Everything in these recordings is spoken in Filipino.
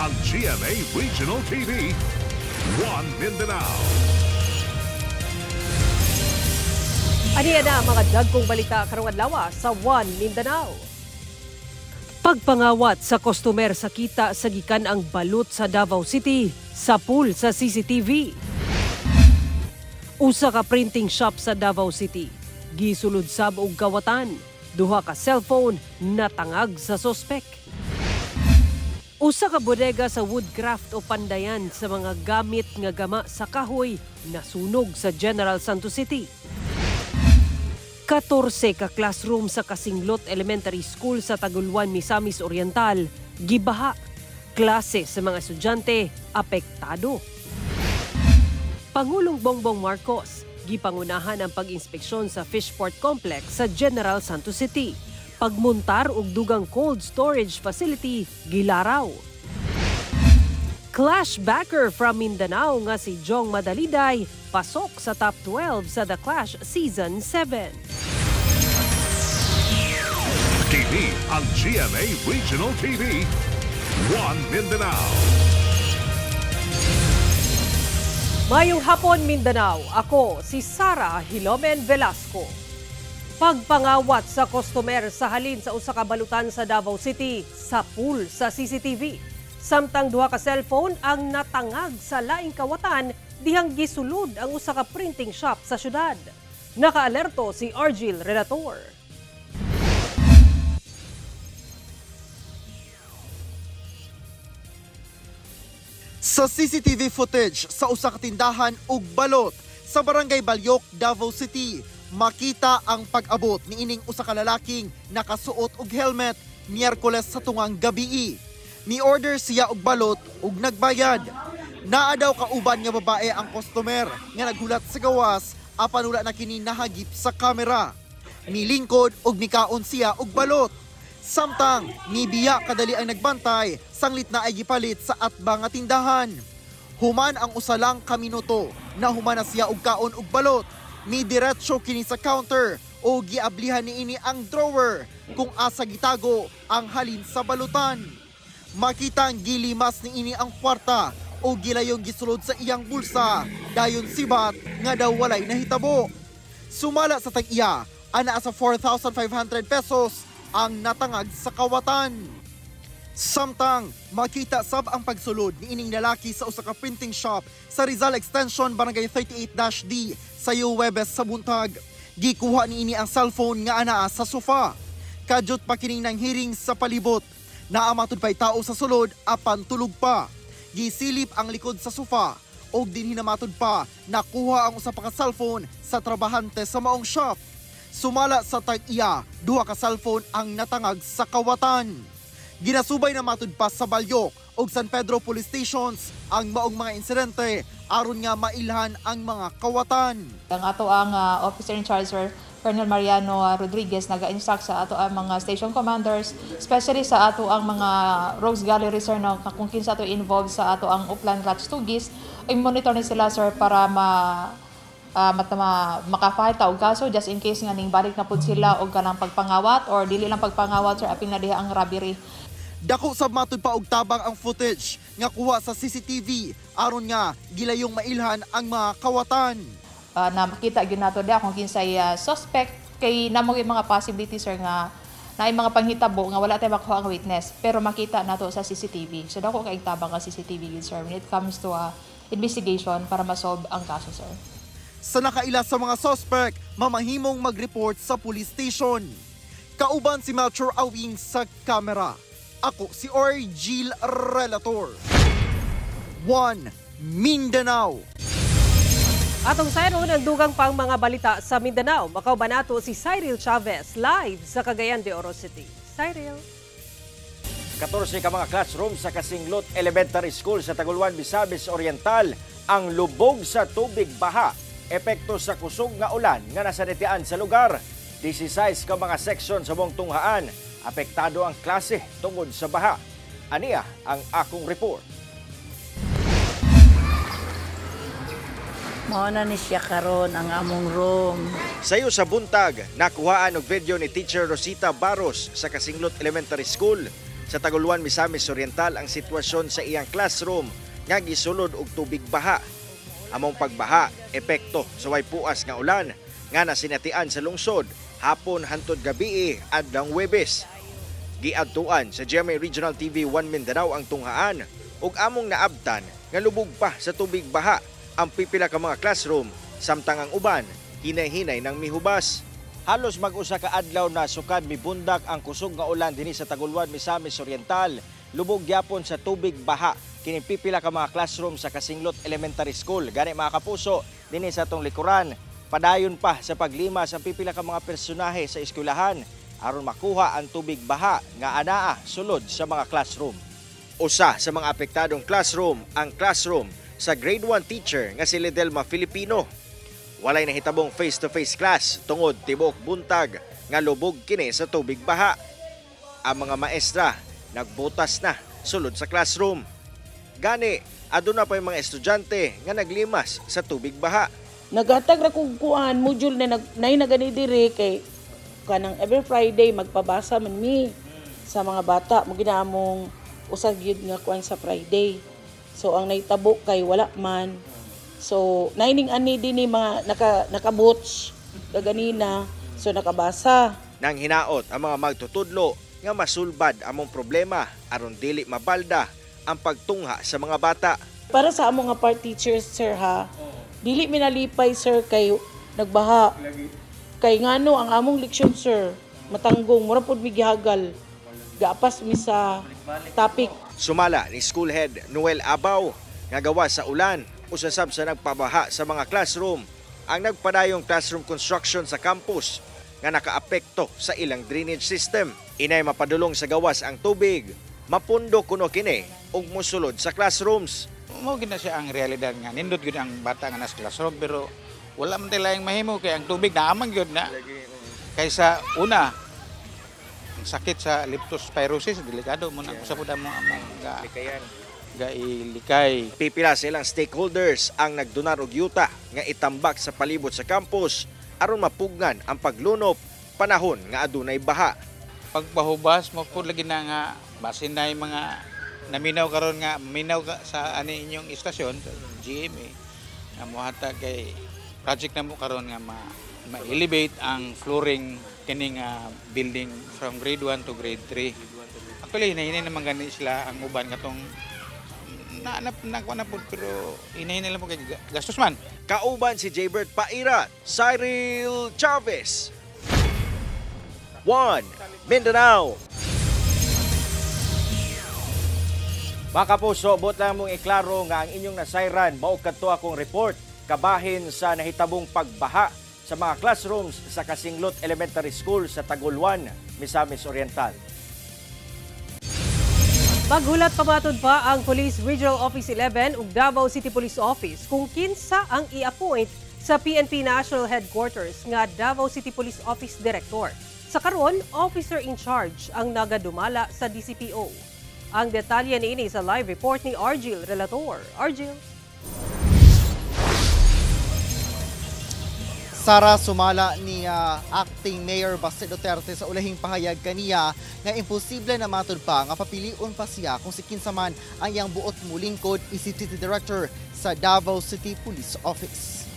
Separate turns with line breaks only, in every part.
ang GMA Regional TV, One Mindanao.
Aniya na mga dagkong balita karong adlaw sa One Mindanao. Pagpangawat sa customer sa kita sa gikan ang balot sa Davao City sa pool sa CCTV. Usa ka printing shop sa Davao City gisulod sab og kawatan, duha ka cellphone natangag sa sospek. Usa ka bodega sa Woodcraft o Pandayan sa mga gamit nga gama sa kahoy nasunog sa General Santos City. 14 ka classroom sa Kasinglot Elementary School sa Taguluan, Misamis Oriental gibaha. Klase sa mga estudyante apektado. Pangulong Bongbong Marcos gipangunahan ang pag-inspeksyon sa Fishport Complex sa General Santos City. Pagmuntar og dugang cold storage facility gilaraw. Clash backer from Mindanao nga si Jong Madaliday pasok sa top 12 sa The Clash Season 7.
Kini ang GMA Regional TV, One Mindanao.
Mayong hapon Mindanao, ako si Sara Hilomen Velasco. Pagpangawat sa customer sa halin sa usa ka balutan sa Davao City sa pool sa CCTV. Samtang duha ka cellphone ang natangag sa laing kawatan dihang gisulod ang usa ka printing shop sa syudad. Nakaalerto si Argil Relator.
Sa CCTV footage sa usa ka tindahan ug balot sa Barangay Balyok, Davao City, makita ang pag-abot ni ining usa ka lalaking nakasuot og helmet Miyerkules sa tungang gabii. Ni-order siya og balot ug nagbayad. Naa daw kauban nga babae ang customer nga naghulat sa gawas apan wala na kini nahagip sa kamera. Milingkod ug nikaon siya og balot. Samtang nibiya kadali ang nagbantay, sanglit na ay gipalit sa atbang nga tindahan. Human ang usa lang ka minuto na human na siya og kaon og balot. Ni diretso kini sa counter o giablihan niini ang drawer kung asa gitago ang halin sa balutan. Makita ang gilimas niini ang kwarta o gilayong gisulod sa iyang bulsa, dayon sibat nga daw walay nahitabo. Sumala sa tag-iya, ana sa 4,500 pesos ang natangag sa kawatan. Samtang makita sab ang pagsulod ni ining lalaki sa usa ka printing shop sa Rizal Extension, Barangay 38-D sa Huwebes sa buntag. Gikuha niini ang cellphone nga anaa sa sofa. Kadyot pa kining nang hearing sa palibot. Naamatod pa'y tao sa sulod apan tulog pa. Gisilip ang likod sa sofa og dinhi namatod pa nakuha ang usa pa ka cellphone sa trabahante sa maong shop. Sumala sa tag-iya, duha ka cellphone ang natangag sa kawatan. Ginasubay na matud pa sa Balyok ug San Pedro Police Stations ang maong mga insidente aron nga mailhan ang mga kawatan.
Ang ato ang officer in charge, Sir Colonel Mariano Rodriguez, naga-instruct sa ato ang mga station commanders, especially sa ato ang mga Rogues Gallery, sir, na kung kinsa ato involved sa ato ang Upland Ratch Tugis, i-monitor ni sila, sir, para makafile ta og kaso just in case nga ning balik na pud sila og kanang pagpangawat or dili lang pagpangawat, sir, apil na diha ang robbery.
Dako sab matud pa og tabang ang footage nga kuha sa CCTV aron nga gilayong mailhan ang mga kawatan.
Na makita gyud nato diha kung kinsay suspect, kay namo gyud mga possibilities, sir, nga naay mga panghitabo nga wala tay makuha ang witness pero makita nato sa CCTV. So dako kay tabang ang CCTV gyud, sir, when it comes to investigation para ma-solve ang kaso, sir.
Sa nakaila sa mga suspect, mamahimong mag-report sa police station. Kauban si Melchor Awing sa kamera. Ako si Argil Relator. One Mindanao.
Atong sayron ang dugang pang mga balita sa Mindanao. Makauban nato si Cyril Chavez live sa Cagayan de Oro City. Cyril.
14 ka mga classroom sa Kasinglot Elementary School sa Taguluan, Misamis Oriental ang lubog sa tubig baha. Epekto sa kusog nga ulan nga nasanitian sa lugar. 16 ka mga section sa buong tunghaan. Apektado ang klase tungod sa baha. Aniya ang akong report.
Mao na ni siya karon ang among room.
Sayo sa buntag, nakuhaan og video ni Teacher Rosita Barros sa Kasinglot Elementary School. Sa Taguluan, Misamis Oriental ang sitwasyon sa iyang classroom nga gisulod og tubig baha. Among pagbaha, epekto sa way puas nga ulan nga nasinatian sa lungsod hapon hantod gabi adlang Huwebes. Giadtuan sa GMA Regional TV 1 Mindanao ang tunghaan ug among naabtan nga lubog pa sa tubig baha ang pipila ka mga classroom samtang ang uban hinay-hinay ng mihubas. Halos mag-usa ka adlaw na sukad mibundak ang kusog nga ulan dinhi sa Taguluan, Misamis Oriental. Lubog gyapon sa tubig baha kini pipila ka mga classroom sa Kasinglot Elementary School. Gani mga kapuso dinhi sa atong likuran, padayon pa sa paglimas ang pipila ka mga personahe sa eskwelahan aron makuha ang tubig baha nga anaa sulod sa mga classroom. Usa sa mga apektadong classroom ang classroom sa grade 1 teacher nga si Lidelma Filipino. Walay nahitabong face-to-face class tungod tibok buntag nga lubog kini sa tubig baha. Ang mga maestra nagbutas na sulod sa classroom. Gani, aduna pa yung mga estudyante nga naglimas sa tubig baha.
Nagatag ra kog kuan module na nagani diri kay kanang every Friday magpabasa man mi sa mga bata mo ginamong usag gyud nga kuan sa Friday. So ang naitabo kay wala man. So naining ani dinhi mga naka-boots ganina so nakabasa.
Nang hinaot ang mga magtutudlo nga masulbad among problema aron dili mabalda ang pagtungha sa mga bata.
Para sa among nga part teachers sir ha, dili minalipay sir kay nagbaha. Kay ngano ang among leksyon sir, matanggong mura pud mi gihagal. Gaapas mi sa topic.
Sumala ni school head Noel Abaw nga gawas sa ulan usasab sa nagpabaha sa mga classroom ang nagpadayong classroom construction sa campus nga nakaapekto sa ilang drainage system. Inay mapadulong sa gawas ang tubig, mapundo kuno kini ug mosulod sa classrooms.
Mao gina siya ang realidad nga nindot gyud ang bata nga nasa classroom pero wala man tayong mahimo kay ang tubig naamang gyud na. Kaysa una ang sakit sa leptospirosis delikado mo na sa pud among ilikay.
Pipila silang stakeholders ang nagdonar og yuta nga itambak sa palibot sa campus aron mapugnan ang paglunop panahon nga adunay baha.
Pagpahubas mo pud lagi na nga basin na yung mga naminaw karon nga minaw sa ani inyong istasyon sa GMA nga mohatag kay project na mo karon nga ma-elevate ang flooring kining building from grade 1 to grade 3. Actually hinahinay naman gani sila ang uban katong na po pero hinahinay lang po kay gastos man.
Kauban si Jaybert Paira, Cyril Chavez. 1 Mindanao. Mga kapuso, bot lang mong iklaro nga ang inyong nasayran mao kadto akong report kabahin sa nahitabong pagbaha sa mga classrooms sa Kasinglot Elementary School sa Taguluan, Misamis Oriental.
Maghulat pamatod pa ang Police Regional Office 11 ug Davao City Police Office kung kinsa ang i-appoint sa PNP National Headquarters nga Davao City Police Office Director. Sa karon, officer in charge ang nagadumala sa DCPO. Ang detalye niini sa live report ni Argil Relator. Argil.
Sara, sumala ni Acting Mayor Baste Duterte sa ulahing pahayag kaniya nga imposible na matud pa nga papilion pa siya kung si kinsa man ang iyang buot mulingkod City Director sa Davao City Police Office.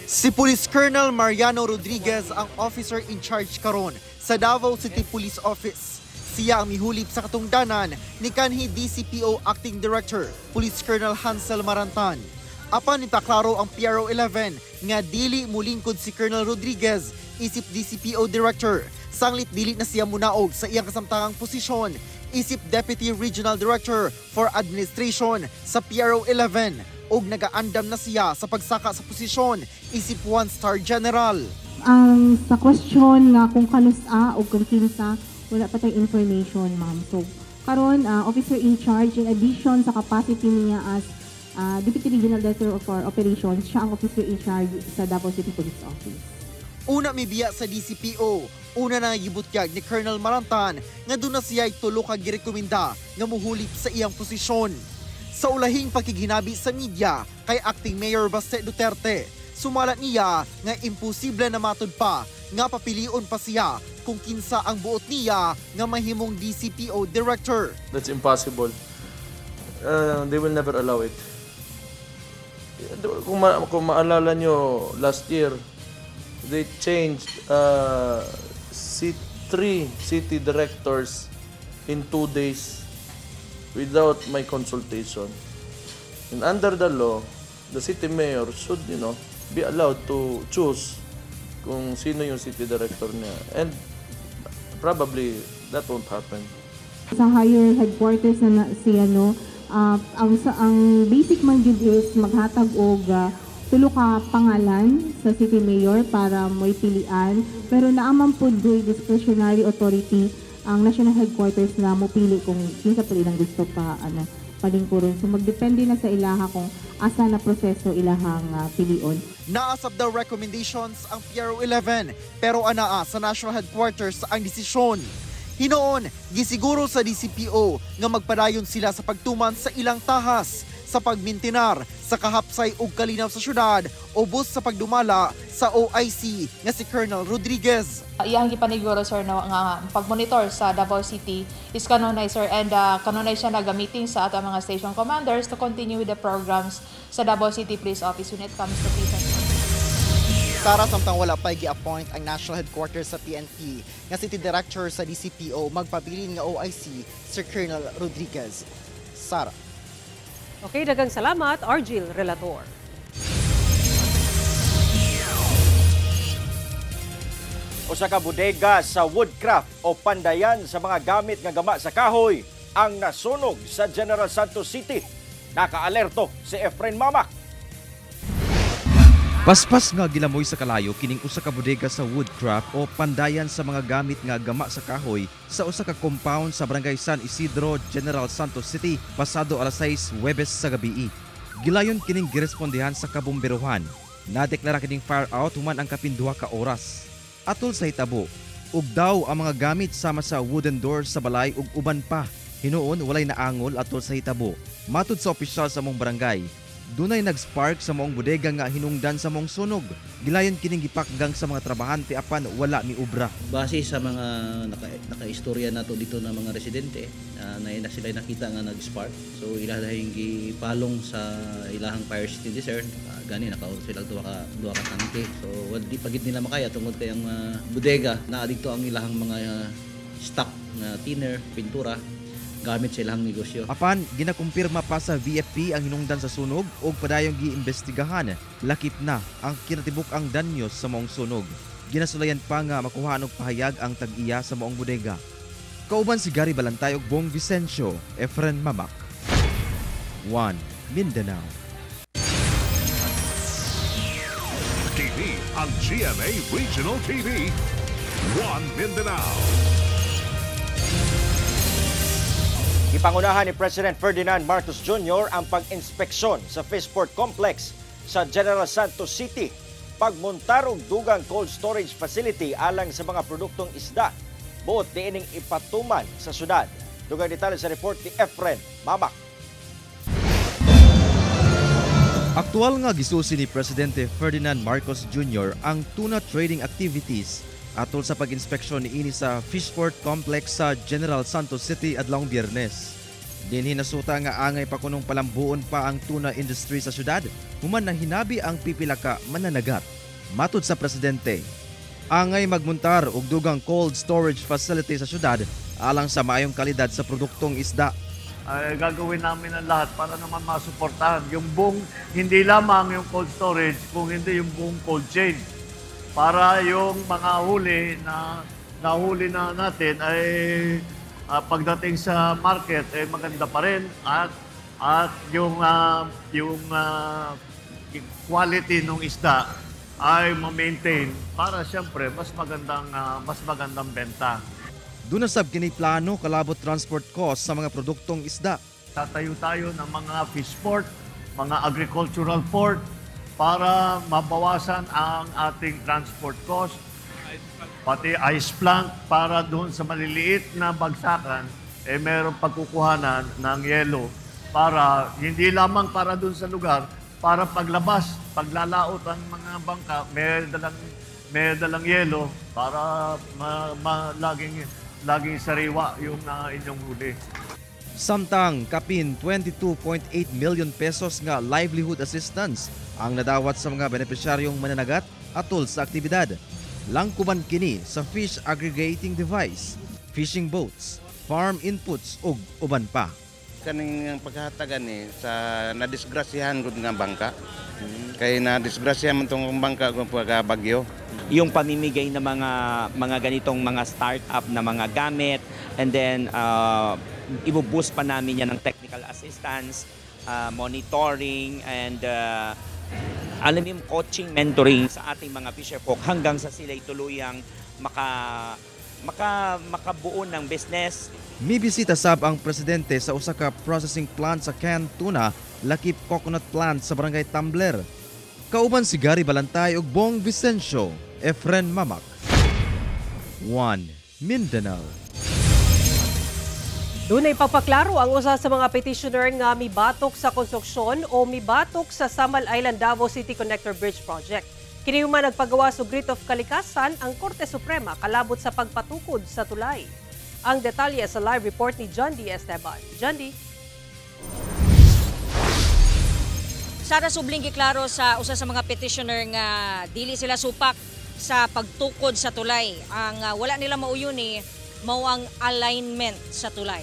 Si Police Colonel Mariano Rodriguez ang officer in charge karon sa Davao City Police Office. Siya ang mihulip sa katungdanan ni kanhi DCPO Acting Director Police Colonel Hansel Marantan. Apan nitaklaro ang PRO 11 nga dili mulingkod si Colonel Rodriguez isip DCPO Director. Sanglit dili na siya munaog sa iyang kasamtangang posisyon isip Deputy Regional Director for Administration sa PRO 11 ug nagaandam na siya sa pagsaka sa posisyon isip 1-star General.
Sa question nga kung kanusa o kung kinsa, wala pa tayong information, ma'am. So, karon officer in charge in addition sa capacity niya as Deputy Regional Director for Operations, siya ang officer in charge sa Davao City Police Office.
Una may biya sa DCPO, una na gibutyag ni Colonel Marantan nga doon na siya tulo ka girekomenda nga muhulip sa iyang posisyon. Sa ulahing pagkiginabi sa media kay Acting Mayor Baste Duterte, sumala niya nga imposible na matud pa nga papilion pa siya kung kinsa ang buot niya nga mahimong DCPO director.
That's impossible. They will never allow it. Kung maalala nyo, last year, they changed 3 city directors in 2 days without my consultation. And under the law, the city mayor should, be allowed to choose kung sino yung city director niya. And probably that won't happen.
Sa higher headquarters na ang basic man jud is maghatag og tulo ka pangalan sa city mayor para mo'y pilian, pero naaman pud doy discretionary authority ang national headquarters na mopili kung kinsa pa ilang gusto pa palingkuron. So magdepende na sa ilaha kung asa na proseso ilahang pilion.
Naasab daw recommendations ang PRO 11 pero anaa sa national headquarters ang desisyon. Hinoon, gisiguro sa DCPO nga magpadayon sila sa pagtuman sa ilang tahas sa pagmintinar sa kahapsay ug kalinaw sa syudad ubos sa pagdumala sa OIC nga si Colonel Rodriguez.
Iyang gipaniguro sir nga pagmonitor sa Davao City is kanunay sir, and kanunay siya na gamitin sa ato mga station commanders to continue with the programs sa Davao City Police Office when it comes to peace and
Sara, samtang wala pa gi-appoint ang national headquarters sa PNP nga city director sa DCPO magpabilin nga OIC Sir Colonel Rodriguez. Sara.
Okay, daghang salamat, Argil Relator.
Usa ka bodega sa Woodcraft o pandayan sa mga gamit nga gama sa kahoy ang nasunog sa General Santos City. Nakaalerto si Efren Mamak.
Paspas nga gilamoy sa kalayo kining usa ka bodega sa Woodcraft o pandayan sa mga gamit nga gama sa kahoy sa usa ka compound sa Barangay San Isidro, General Santos City pasado alas 6 Huwebes sa gabii. Gilayon kining girespondihan sa kabomberuhan. Nadeklara kining fire out human ang kapinduha ka oras. Atol sa hitabo, ug daw ang mga gamit sama sa wooden door sa balay ug uban pa. Hinuon walay naangol atol sa hitabo. Matud sa opisyal sa mong barangay, dunay nag-spark sa moong bodega nga hinungdan sa moong sunog. Gilayon kining gipakgang sa mga trabahante apan wala mi ubra.
Base sa mga naka-istorya nato dito na mga residente, na sila nakita nga nag-spark. So ilahing gipalong sa ilahang fire extinguisher. Gani nakauro sila duha ka tangke. So di pagid nila makaya tungod kay ang bodega na dito ang ilahang mga stock na thinner, pintura gamit silang negosyo.
Apan ginakumpirma pa sa VFP ang hinungdan sa sunog ug padayong giimbestigahan. Lakip na ang kinatibuk-ang danyos sa maong sunog. Ginasulayan pa nga makuhaan og pahayag ang tag-iya sa maong bodega. Kauban si Gary Balantay ug Bong Vicencio, Efren Mamak. 1 Mindanao.
TV ang GMA Regional TV. 1 Mindanao.
Ipangunahan ni President Ferdinand Marcos Jr. ang pag-inspeksyon sa Fishport Complex sa General Santos City. Pagmontar og dugang cold storage facility alang sa mga produktong isda. Buot diining ipatuman sa syudad. Dugang detalye sa report ni Efren Mamak.
Aktual nga gisusi ni Presidente Ferdinand Marcos Jr. ang tuna trading activities atol sa pag-inspeksyon niini sa Fishport Complex sa General Santos City adlawng Biyernes. Dinhi nasuta nga angay pa kunong palambuon pa ang tuna industry sa syudad, human na hinabi ang pipila ka mananagat. Matud sa presidente, angay magmuntar og dugang cold storage facility sa syudad alang sa maayong kalidad sa produktong isda.
Ay gagawin namin ang lahat para naman masuportahan yung buong, hindi lamang yung cold storage, kung hindi yung buong cold chain. Para yung mga huli na nahuli na natin ay pagdating sa market ay maganda pa rin at yung quality ng isda ay ma-maintain para siyempre mas magandang benta.
Doon sab kini plano kalabot transport cost sa mga produktong isda.
Tatayo tayo ng mga fish port, mga agricultural port, para mabawasan ang ating transport cost, pati ice plank para doon sa maliliit na bagsakan, mayroong pagkukuhanan ng yelo para hindi lamang para doon sa lugar, para paglabas, paglalaot ang mga bangka, may dalang may dalang yelo para laging sariwa yung inyong huli.
Samtang kapin 22.8 million pesos nga livelihood assistance ang nadawat sa mga benepisyaryong mananagat atol sa aktibidad. Langkuban kini sa fish aggregating device, fishing boats, farm inputs ug uban pa.
Kaning pagkahatagan ni sa nadisgrasyahan gud nga bangka. Kay nadisgrasyahan man tong bangka kung pagkabagyo.
Yung pamimigay ng mga ganitong mga startup na mga gamit, and then ibuboost pa namin yan ng technical assistance, monitoring, and alam mo, coaching, mentoring sa ating mga fisher folk hanggang sa sila'y tuluyang makabuo ng business.
Mibisita sab ang presidente sa usa ka processing plant sa canned tuna, Lakip Coconut Plant sa Barangay Tumbler. Kauban si Gary Balantay ug Bong Vicencio, Efren Mamak. 1 Mindanao.
Dunay pagpaklaro ang usa sa mga petitioner nga mibatok sa konstruksyon o mibatok sa Samal Island Davao City Connector Bridge Project. Kini man nagpagawa sa Writ of Kalikasan ang Korte Suprema kalabot sa pagpatukod sa tulay. Ang detalye sa live report ni John D. Esteban. John D.
Sara, subling giklaro sa usa sa mga petitioner nga dili sila supak sa pagtukod sa tulay. Ang wala nila mauyon ni mao ang alignment sa tulay.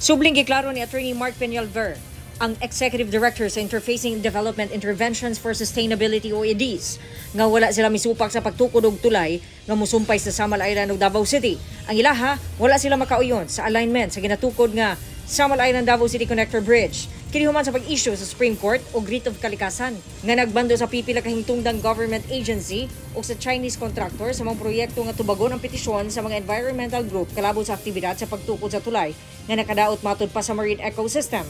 Subling giklaro ni Attorney Mark Peñalver, ang Executive Director sa Interfacing Development Interventions for Sustainability o IDES, nga wala sila misupak sa pagtukod og tulay nga musumpay sa Samal Island ug Davao City. Ang ilaha, wala sila makauyon sa alignment sa ginatukod nga Samal Island Davao City Connector Bridge. Kini human sa pag-issue sa Supreme Court o Writ of Kalikasan nga nagbando sa pipila ka hingtungdang government agency o sa Chinese contractor sa mga proyekto nga tubagon ang petisyon sa mga environmental group kalabot sa aktibidad sa pagtukod sa tulay nga nakadaot matud pa sa marine ecosystem.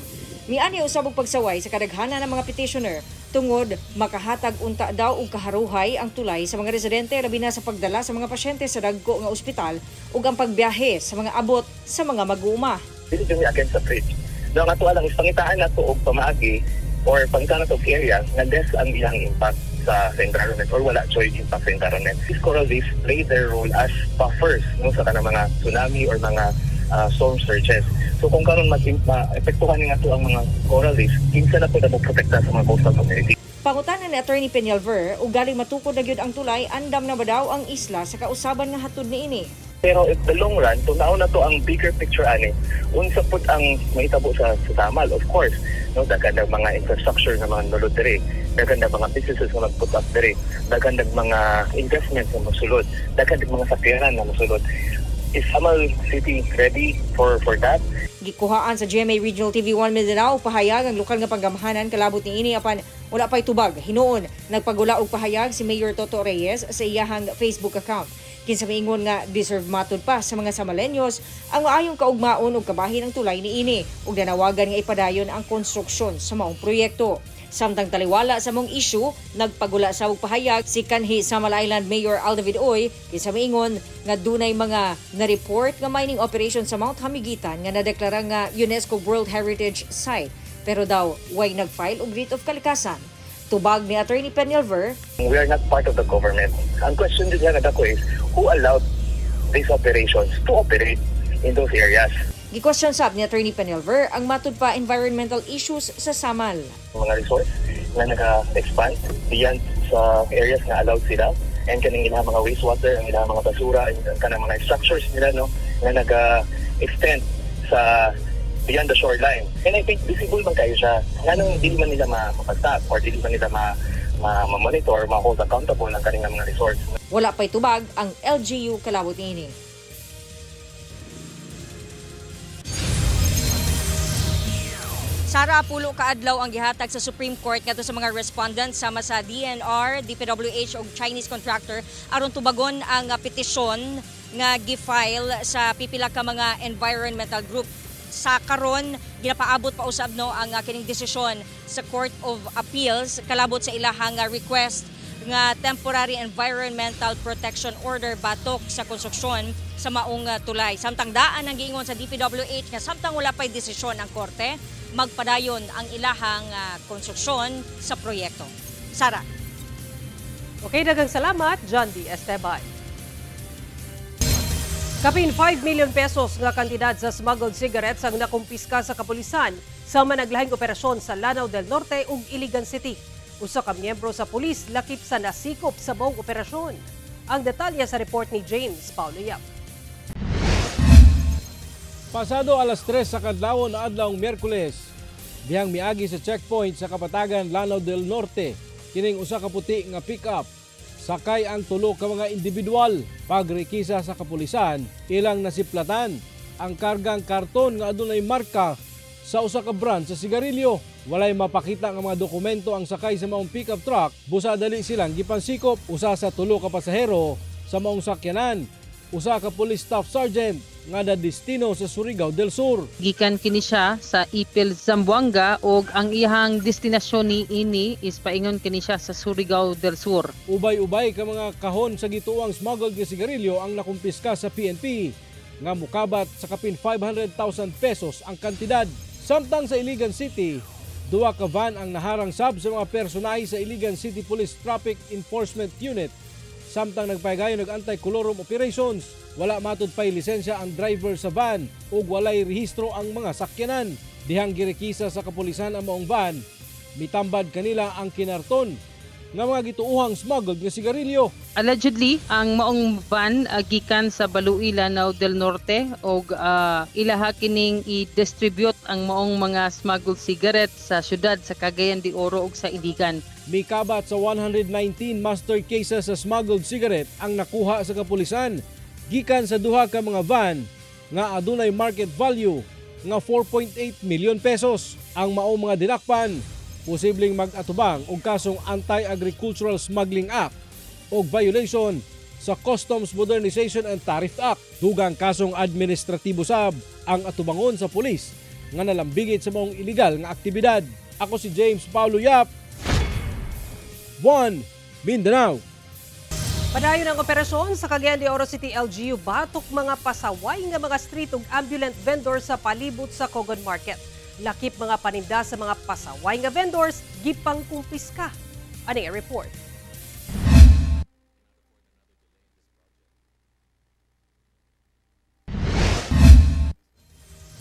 Miani usab og pagsaway sa kadaghanan ng mga petitioner tungod makahatag unta daw og kaharuhay ang tulay sa mga residente labi na sa pagdala sa mga pasyente sa dagko nga ospital ug ang pagbiyahe sa mga abot sa mga mag-uuma.
Dili jud against the bridge. Daw nga to lang ipangitaan nato og pamaagi or pangita nato area nga less ang ilang impact sa environment or wala choice impact sa environment. These coral reefs play their role as buffers no sa kanang mga tsunami or mga storm surges. So kung karon mag-epektuhan nga to ang mga coral reefs, kinsa na po na protekta sa mga coastal community.
Pangutanan ni Attorney Peñalver, ug galing matukod na gyud ang tulay, andam na ba daw ang isla sa kausaban nga hatod niini?
Pero in the long run, tunaw na to ang bigger picture ani. Unsa pud ang mahitabo sa Samal, of course. No, daghan ng mga infrastructure na mga nulod diri, daghan ng mga businesses na mag-put up diri, daghan ng mga investments na masulod, daghan ng mga sakyanan na masulod. Is Samal City ready for that?
Gikuhaan sa GMA Regional TV 1 Mindanao pahayag ang lokal nga panggamhanan kalabot niini apan wala pay tubag. Hinuon nagpagula og pahayag si Mayor Toto Reyes sa iyahang Facebook account. Kinsa miingon nga deserve matud pa sa mga Samaleños ang maayong kaugmaon ug kabahin ng tulay niini ug nanawagan nga ipadayon ang konstruksyon sa maong proyekto. Samtang taliwala sa mong issue, nagpagula sa pahayag si kanhi Samal Island Mayor Aldavid Oy, kinsa miingon nga dunay mga na-report nga mining operation sa Mount Hamiguitan nga nadeklara nga UNESCO World Heritage Site. Pero daw, way nag-file og Writ of Kalikasan. Tubag ni Attorney Peñalver,
we are not part of the government. Ang question din nga nagako is, who allowed these operations to operate in those areas?
Gi-question sab ni Attorney Peñalver ang matud pa environmental issues sa Samal.
Mga resource na nag-expand beyond sa areas na allowed sila and kaning ilang mga wastewater, ang ilang mga basura, and kanang mga structures nila no na nag-extend sa beyond the shoreline. And I think visible man kayo siya. Nganong dili man nila mapagtag or dili man nila ma-monitor, ma-hold accountable ng kanilang mga resource.
Wala pa'y tubag ang LGU kalabot niini. Sara, pulo kaadlaw ang gihatag sa Supreme Court ngadto sa mga respondents sama sa DNR, DPWH ug Chinese contractor aron tubagon ang petisyon nga gi-file sa pipila ka mga environmental group. Sa karon ginapaabot pa usab no ang kining desisyon sa Court of Appeals kalabot sa ilahang request nga temporary environmental protection order batok sa konstruksyon sa maong tulay. Samtang daan ang giingon sa DPWH nga samtang wala pay desisyon ang korte, magpadayon ang ilahang konstruksyon sa proyekto. Sara.
Okay, daghang salamat, John D. Esteban. Kapin 5 million pesos nga kantidad sa smuggled cigarettes ang nakumpiska sa kapulisan sa managlahing operasyon sa Lanao del Norte ug Iligan City. Usa ka miyembro sa pulis lakip sa nasikop sa buong operasyon. Ang detalye sa report ni James Paulo Yap.
Pasado alas 3 sa kadlawon na adlawng Miyerkules, dihang miagi sa checkpoint sa Kapatagan, Lanao del Norte, kining usa ka puti nga pick-up. Sakay ang tulo ka mga individual. Pagrekisa sa kapulisan, ilang nasiplatan ang kargang karton nga adunay marka sa usa ka brand sa sigarilyo. Walay mapakita nga mga dokumento ang sakay sa maong pickup truck, busa dali silang gipansikop. Usa sa tulo ka pasahero sa maong sakyanan, usa ka police staff sergeant nga nadestino sa Surigao del Sur.
Gikan kini siya sa Ipil, Zamboanga ug ang iyang destinasyon ni ini is paingon kini siya sa Surigao del Sur.
Ubay-ubay ka mga kahon sa gituang smuggled nga sigarilyo ang nakumpiska sa PNP nga mukabat sa kapin 500,000 pesos ang kantidad. Samtang sa Iligan City, duwa ka van ang naharang sab sa mga personahe sa Iligan City Police Traffic Enforcement Unit. Samtang nagpaygayon nag-anti-colorum operations, wala matud pay lisensya ang driver sa van ug walay rehistro ang mga sakyanan. Dihang girekisa sa kapulisan ang maong van, mitambad kanila ang kinarton nga mga gituuhang smuggled nga sigarilyo.
Allegedly, ang maong van gikan sa Balui, Lanao del Norte ug ilaha kining i-distribute ang maong mga smuggled cigarettes sa syudad sa Cagayan de Oro ug sa Iligan.
Mikabat sa 119 master cases sa smuggled cigarette ang nakuha sa kapulisan gikan sa duha ka mga van nga adunay market value nga 4.8 million pesos. Ang maong mga dinakpan posibleng mag-atubang og kasong Anti-Agricultural Smuggling Act o violation sa Customs Modernization and Tariff Act. Dugang kasong administratibo sab ang atubangon sa pulis nga nalambigit sa maong illegal nga aktibidad. Ako si James Paulo Yap, 1 Mindanao.
Padayon ang operasyon sa Cagayan de Oro City LGU batok mga pasaway nga mga street ug ambulant vendors sa palibot sa Cogon Market. Lakip mga paninda sa mga pasaway nga vendors gipang kumpiska. Ani ang report.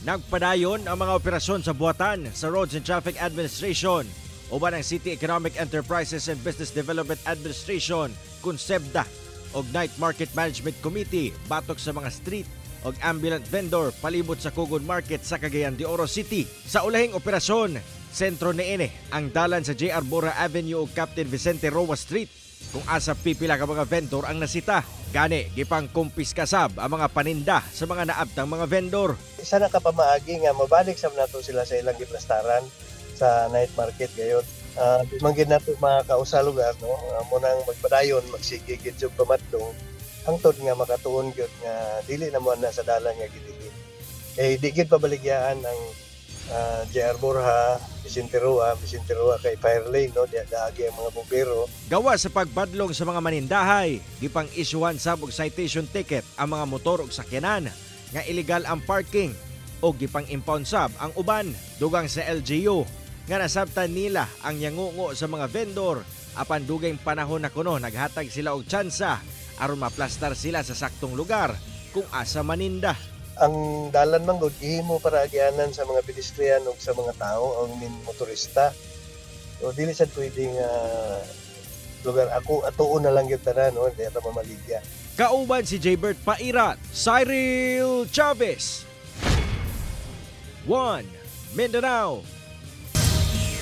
Nagpadayon ang mga operasyon sa buhatan sa Roads and Traffic Administration uban ang City Economic Enterprises and Business Development Administration, KONSEBDA o Night Market Management Committee batok sa mga street o ambulant vendor palibot sa Cogon Market sa Cagayan de Oro City. Sa ulahing operasyon, sentro niini ang dalan sa J.R. Bora Avenue o Captain Vicente Roa Street kung asa pipila ka mga vendor ang nasita. Gani, gipang kumpiska sab ang mga paninda sa mga naabtang mga vendor.
Isa na kapamaagi nga mabalik sa nato sila sa ilang giplastaran sa night market gayon. Manggid nato mga kausa lugar, no? Munang magpadayon, magsigigit yung pamadlong, hangtod nga makatuon gyud nga dili na mo na sa dalan nga gidili. Kay di gyud pabaligyaan ang J.R. Borja, Vicente Roa kay fire lane, no? Daagi ang mga bumbero.
Gawa sa pagpadlong sa mga manindahay, gipang isyuhan sab og citation ticket ang mga motor ug sakyanan nga illegal ang parking o gipang impound sab ang uban. Dugang sa LGU nga nasabtan nila ang yangungo sa mga vendor apan dugay panahon na kuno naghatag sila og tsansa aron maplastar sila sa saktong lugar kung asa maninda.
Ang dalan man gud ihimo para agyanan sa mga pedestrian ug sa mga tao ang motorista. So dili sad pwedeng lugar ako atuon na lang gyud tanan, no, di ata mamaligya.
Kauban si Jaybert Pairat, Cyril Chavez, 1 Mindanao.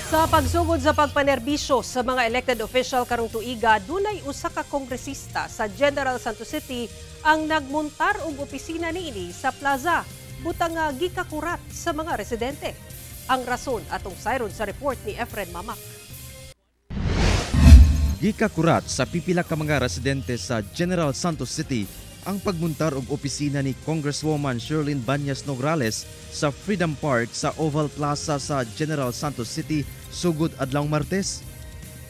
Sa pagsugod sa pagpanerbisyo sa mga elected official karong tuiga, dunay usa ka kongresista sa General Santos City ang nagmuntar og opisina niini sa plaza, butang nga gikakurat sa mga residente. Ang rason atong sayron sa report ni Efren Mamak.
Gikakurat sa pipila ka mga residente sa General Santos City ang pagmuntar og opisina ni Congresswoman Sherlyn Banyas Nograles sa Freedom Park sa Oval Plaza sa General Santos City sugod adlawng Martes.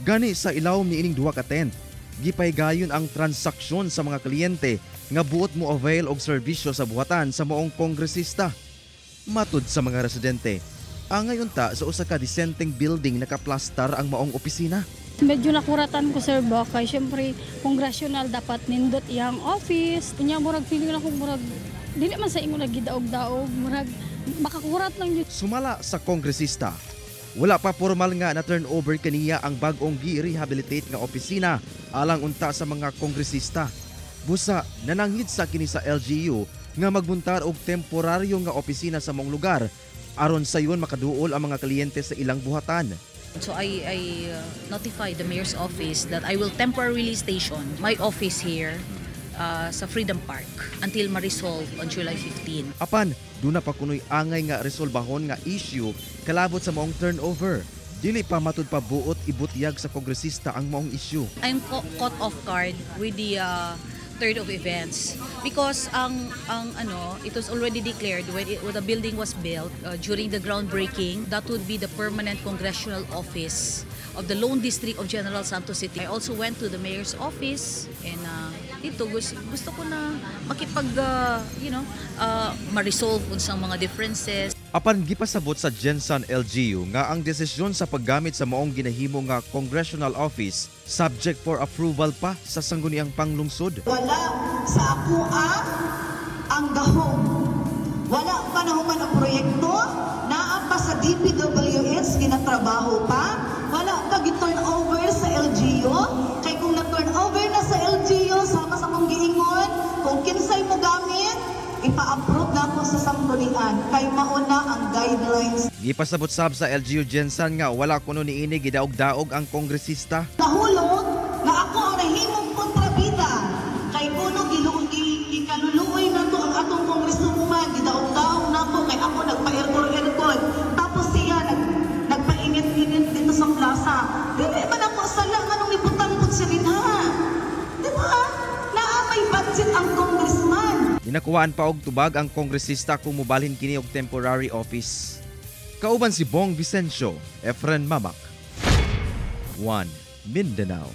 Gani sa ilawom niining duha ka tent, gipaygayon ang transaksyon sa mga kliyente nga buot mo avail og serbisyo sa buhatan sa maong kongresista. Matud sa mga residente, angay unta sa usa ka disenteng building nakaplastar ang maong opisina.
Medyo nakuratan ko sir ba kay syempre congressional dapat nindot iyang office. Unya murag feeling lang ko murag dili man sa ingon naggidaog-daog, murag makakurat lang yun.
Sumala sa kongresista, wala pa formal nga na turnover kaniya ang bag-ong gi-rehabilitate nga opisina alang unta sa mga kongresista. Busa nananghid sa kini sa LGU nga magbuntar og temporaryo nga opisina sa mong lugar aron sayon makaduol ang mga kliyente sa ilang buhatan.
So I notified the mayor's office that I will temporarily station my office here sa Freedom Park until ma-resolve on July 15.
Apan, doon na pa kunoy angay nga resolbahon nga issue kalabot sa maong turnover. Dili pa matud pa buot ibutyag sa kongresista ang maong issue.
I'm caught off guard with the third of events because it was already declared when the building was built during the groundbreaking that would be the permanent congressional office of the Lone District of General Santos City. I also went to the mayor's office and dito gusto ko na ma-resolve unsang mga differences.
Apan gipasabot sa Gensan LGU nga ang desisyon sa paggamit sa maong ginahimo nga congressional office subject for approval pa sa sangguniang panglungsod.
Wala sa akoa ang gahom. Wala pa nahuman ang proyekto, naa pa sa DPWH ginatrabaho pa. Wala pa gi-turn over sa LGU. Kay kung na-turn over na sa LGU, sama sa mong giingon, kung kinsay mo gamit, ipa-approve na po sa sanggunian kay mauna ang guidelines.
Gipasabot sab sa LGU Gensan nga wala kuno niini gidaog-daog ang kongresista.
Nahulog nga ako ang nahimong kontrabida kay kuno gikaluluoy na to ang atong kongresuma, gidaog-daog na to kay ako nagpa-erkor-erkor. Tapos siya nagpainit-init dito sa plaza. Dili man ako sala nga nung ibutan po siya rin ha. Di ba? Naamay budget ang congressman.
Inakuwaan pa og tubag ang kongresista kung mubalhin kini og temporary office. Kauban si Bong Vicencio, Efren Mamak. 1 Mindanao.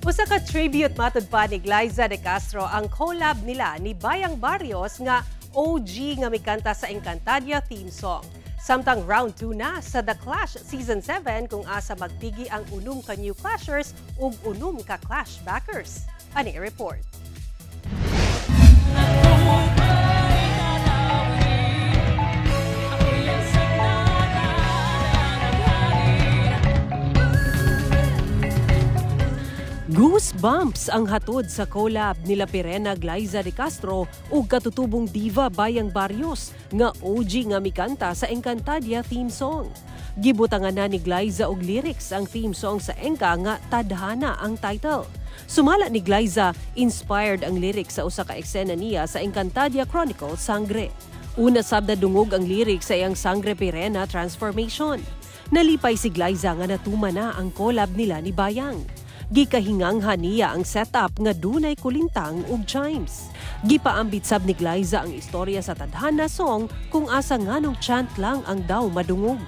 Usa ka tribute matud pa ni Glyza De Castro ang collab nila ni Bayang Barrios nga OG nga mikanta sa Encantadia theme song. Samtang round 2 na sa The Clash Season 7 kung asa magtigi ang unom ka New Clashers ug unom ka Clash backers. Ani report. Goosebumps ang hatod sa collab nila Pirena Glyza De Castro ug katutubong diva Bayang Barrios nga OG nga mikanta sa Encantadia theme song. Gibutangan na ni Glyza og lyrics ang theme song sa Enka nga Tadhana ang title. Sumala ni Glyza, inspired ang lyrics sa usa ka eksena niya sa Encantadia Chronicles Sangre. Una sab na dungog ang lyrics sa iyang Sangre Pirena transformation. Nalipay si Glyza nga natuma na ang collab nila ni Bayang. Gikahinganghan niya ang setup nga dunay kulintang ug chimes. Gipaambit sab ni Glyza ang istorya sa Tadhana song kung asa nganong chant lang ang daw madungog.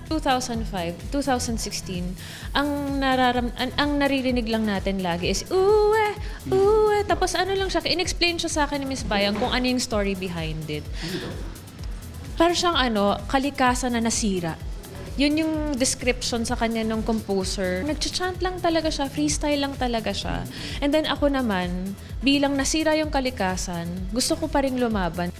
2005, 2016, ang naririnig lang natin lagi is uwe, uwe. Tapos ano lang siya, in-explain siya sa akin ni Miss Bayang kung ano yung story behind it. Pero siyang kalikasan na nasira. Yun yung description sa kanya ng composer. Nag-chant lang talaga siya, freestyle lang talaga siya. And then ako naman, bilang nasira yung kalikasan, gusto ko pa rin lumaban.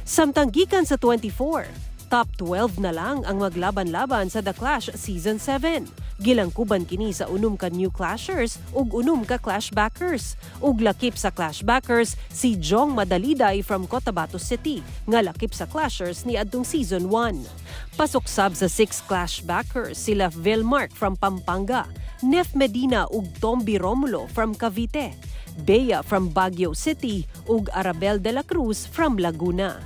Samtang gikan sa 24, top 12 na lang ang maglaban-laban sa The Clash Season 7. Gilangkuban kini sa unom ka New Clashers ug unom ka Clash backers. Ug lakip sa Clash backers si Jong Madaliday from Cotabato City nga lakip sa Clashers ni adtong Season 1. Pasok sab sa 6 Clash backers sila Vilmark from Pampanga, Nef Medina ug Tomby Romulo from Cavite, Bea from Baguio City ug Arabel de la Cruz from Laguna.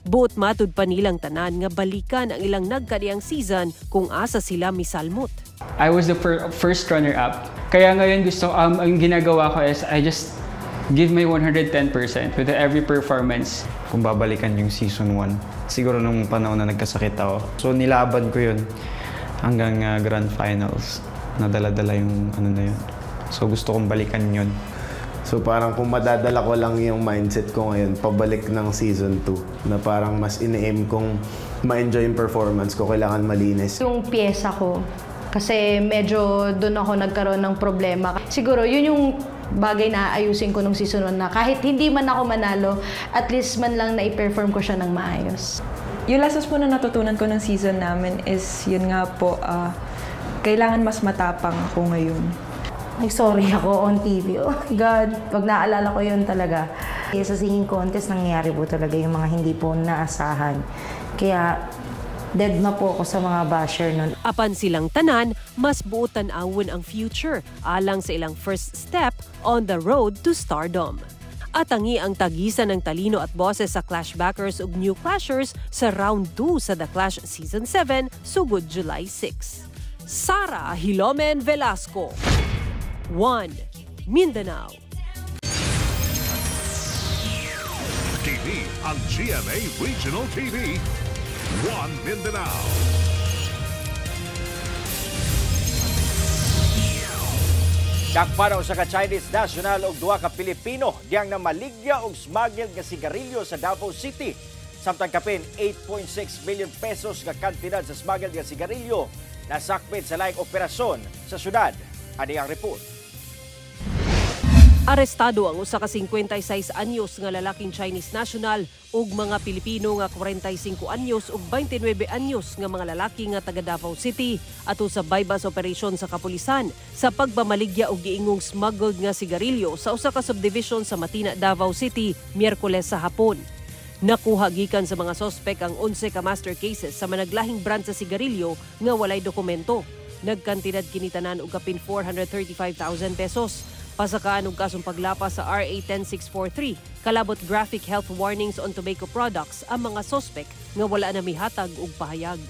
Buot matud pa nilang tanan nga balikan ang ilang nagkadiyang season kung asa sila misalmot.
I was the first runner-up. Kaya ngayon ang ginagawa ko is I just give my 110% with every performance.
Kung babalikan yung season 1, siguro nung panahon na nagkasakit ako. So nilaban ko yun hanggang grand finals. Nadala-dala yung na yun. So gusto kong balikan yun.
So parang kung madadala ko lang yung mindset ko ngayon, pabalik ng season 2, na parang mas ine-aim kong ma-enjoy yung performance ko, kailangan malinis.
Yung pyesa ko,
Kasi medyo doon ako nagkaroon ng problema. Siguro yun yung bagay na ayusin ko nung season 1 na kahit hindi man ako manalo, at least man lang na i-perform ko siya ng maayos.
Yung lessons po na natutunan ko ng season namin is yun nga po, kailangan mas matapang ako ngayon.
Nag-sorry ako on TV. Oh my God, pag naalala ko yun talaga. Sa singing contest, nangyayari po talaga yung mga hindi po naasahan. Kaya dead na po ako sa mga basher nun.
Apan silang tanan, mas buutan awon ang future alang sa ilang first step on the road to stardom. At tangi ang tagisan ng talino at boses sa Clashbackers ug New Clashers sa round 2 sa The Clash Season 7 sugod July 6. Sara Hilomen Velasco, 1 Mindanao.
TV ang GMA Regional TV, 1 Mindanao.
Dakpanaw sa ka-Chinese national og duha ka Pilipino diyang namaligya og smuggled nga sigarilyo sa Davao City. Samtang kapin 8.6 million pesos nga kantidad sa smuggled nga sigarilyo nasakmit sa laing operasyon sa syudad. Ani ang report.
Arestado ang usa ka 56 anyos nga lalaking Chinese national ug mga Pilipino nga 45 anyos ug 29 anyos nga mga lalaki nga taga Davao City ato sa bypass operation sa kapulisan sa pagpamaligya og giingong smuggled nga sigarilyo sa usa ka subdivision sa Matina, Davao City, Miyerkules sa hapon. Nakuha gikan sa mga sospek ang 11 ka master cases sa managlahing brand sa sigarilyo nga walay dokumento. Nagkantidad kinitanan og kapin 435,000 pesos. Pasakaan og kasong paglapas sa RA 10643, kalabot graphic health warnings on tobacco products ang mga sospek nga wala na mihatag og pahayag.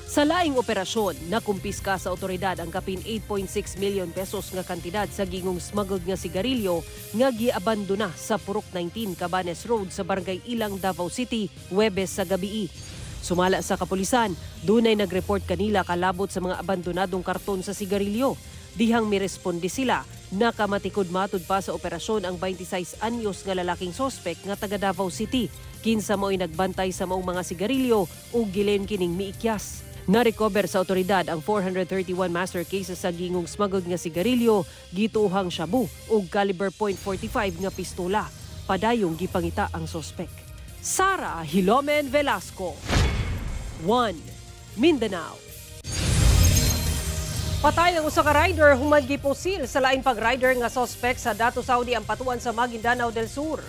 Sa laing operasyon, nakumpiska sa otoridad ang kapin 8.6 million pesos nga kantidad sa gingong smuggled nga sigarilyo nga giabandona sa Purok 19 Cabanes Road sa Barangay Ilang, Davao City, Huwebes sa gabii. Sumala sa kapulisan, dunay nag-report kanila kalabot sa mga abandonadong karton sa sigarilyo. Dihang miresponde sila, nakamatikod matud pa sa operasyon ang 26 anyos nga lalaking sospek nga taga Davao City. Kinsa mo'y nagbantay sa maong mga sigarilyo ug gilen kining miikyas. Na-recover sa otoridad ang 431 master cases sa gingong smuggled nga sigarilyo, gituhang shabu ug caliber .45 nga pistola. Padayong gipangita ang sospek. Sara Hilomen Velasco, 1 Mindanao. Patay ang usa ka rider human gipusil sa lain pag-rider nga sospek sa Dato Saudi ang patuan sa Maguindanao del Sur.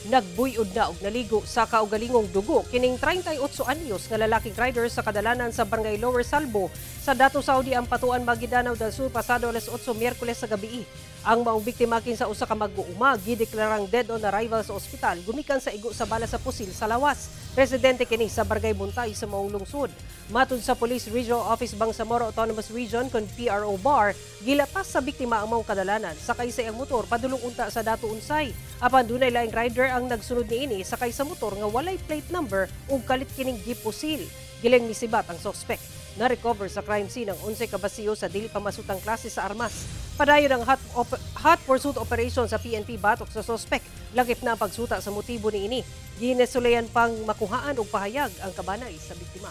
Nagbuyod na og naligo sa kaugalingong dugo kining 38 anyos nga lalaking rider sa kadalanan sa Barangay Lower Salbo sa Dato Saudi ang patuan Maguindanao del Sur pasado alas 8 Miyerkules sa gabii. Ang maong biktima kinsa usa ka mag-uuma gideklarang dead on arrival sa ospital gumikan sa igo sa bala sa pusil sa lawas. Residente kini sa Barangay Buntay sa maong lungsod. Matud sa Police Regional Office Bangsamoro Autonomous Region kon PRO Bar, gilatas sa biktima ang maong kadalanan sakay sa iyang motor padulong unta sa Dato Unsay. Apan dunay laing rider ang nagsunod niini sakay sa motor nga walay plate number ug kalit kining gipusil. Giling misibat ang sospek. Na-recover sa crime scene ang 11 ka basiyo sa dili pamasutang klase sa armas. Padayon ang hot pursuit operation sa PNP batok sa sospek. Lagip na ang pagsuta sa motibo niini. Ginesulayan pang makuhaan og pahayag ang kabanay sa biktima.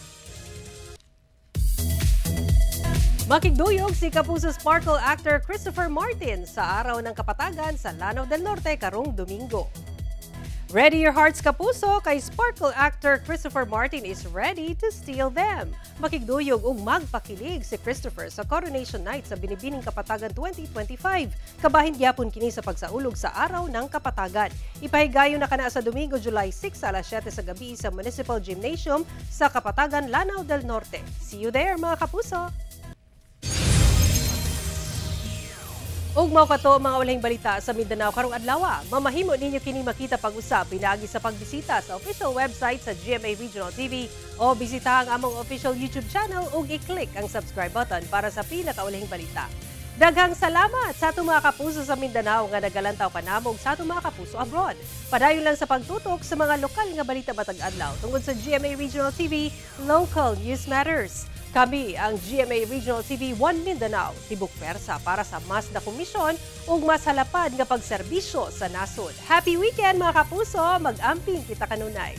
Makigduyog si Kapuso Sparkle actor Christopher Martin sa araw ng kapatagan sa Lanao del Norte karong Domingo. Ready your hearts, Kapuso, kay Sparkle actor Christopher Martin is ready to steal them. Makigduyog ug magpakilig si Christopher sa Coronation Night sa Binibining Kapatagan 2025. Kabahin gyapon kini sa pagsaulog sa araw ng kapatagan. Ipahigayon na kana sa Domingo, July 6 alas 7 sa gabi sa Municipal Gymnasium sa Kapatagan, Lanao del Norte. See you there, mga Kapuso! Ug mao kato mga walahing balita sa Mindanao karong adlaw. Mamahimo ninyo kini makita pag-usap pinaagi sa pagbisita sa official website sa GMA Regional TV o bisita ang among official YouTube channel ug i-click ang subscribe button para sa pinakawalahing balita. Daghang salamat sa atong mga kapuso sa Mindanao nga nagalantaw kanamong sa atong mga kapuso abroad. Padayon lang sa pagtutok sa mga lokal nga balita matag adlaw tungod sa GMA Regional TV, Local News Matters. Kami ang GMA Regional TV 1 Mindanao, tibok persa para sa mas na komisyon ug mas halapad nga pagserbisyo sa nasod. Happy weekend mga kapuso, mag-amping kita kanunay.